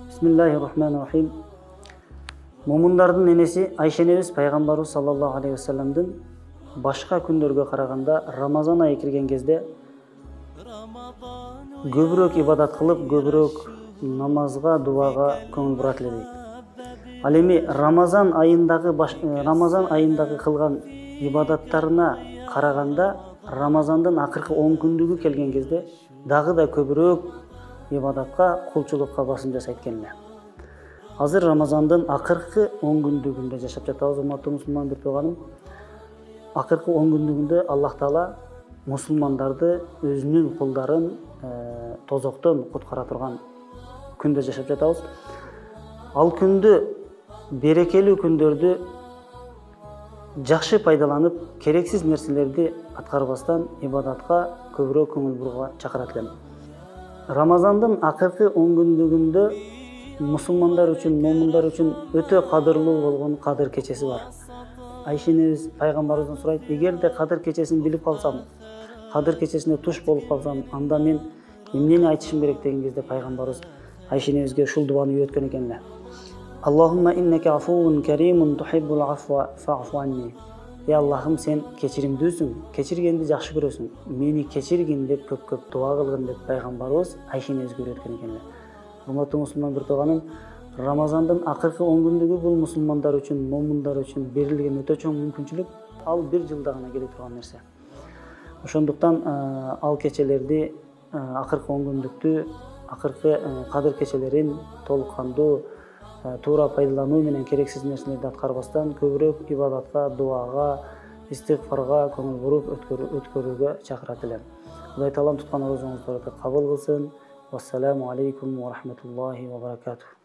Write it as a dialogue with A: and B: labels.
A: Бисмиллахир-рахманир-рахим. Момундардын энеси Айшенебиз пайгамбарыбыз саллаллаху алейхи вассаламдын башка күндөргө караганда Рамазан айы кирген кезде көбүрөөк ибадат кылып, көбүрөөк намазга, дуага көңүл бурат эле дейт. Ал эми Рамазан айындагы кылган ибадаттарына караганда Рамазандын акыркы 10 күндүгү келген кезде дагы да көбүрөөк ибадатка, кулчулукка басым жасайт экен эле. Азыр Рамазандын акыркы 10 күндүгүндө жашап жатабыз, урматтуу мусулман бир тууганым. Акыркы 10 күндүгүндө Аллах Таала мусулмандарды өзүнүн кулдарын тозоктон куткара турган күндө жашап жатабыз. Ал күндү, берекелүү күндөрдү жакшы пайдаланып, керексиз нерселерди аткарбастан ибадатка көбүрөөк көңүл бурууга чакырат элем. Рамазандын акыркы 10 күндүгүндө мусулмандар үчүн, момундар үчүн өтө кадырлуу болгон Кадыр кечеси бар. Айшенебиз пайгамбарыбыздан сурайт: "Эгерде Кадыр кечесин билип калсам, Кадыр кечесине туш болуп калсам, анда мен эмнени айтышым керек?" деген кезде пайгамбарыбыз Айшенебизге ушул дуаны үйрөткөн экен эле. Аллахумма иннеке афуун каримун тухиббул афва фа'фу анни. Аллахым, сен кечиримдүүсүң, кечиргенди жакшы көрөсүң. Мени кечиргин деп көп-көп дуа кылгын деп пайгамбарыбыз Айшенебизге үйрөткөн экен эле. Урматтуу мусулман бир тууганым, Рамазандын акыркы 10 күндүгү бул мусулмандар үчүн, момундар үчүн берилген өтө чоң мүмкүнчүлүк. Ал бир жылда гана келе турган нерсе. Ошондуктан ал кечелерди, акыркы 10 күндүктү, акыркы Кадыр кечелерин толук кандуу, туура пайдалануу менен керексиз нерселерди аткарбастан көбүрөөк ибадатка, дуага, истигфарга көңүл буруп өткөрүүгө чакырат элем. Кудай Таалам туткан орозоңузду кабыл кылсын. Вассаламу алейкум ва рахматуллахи ва баракатух.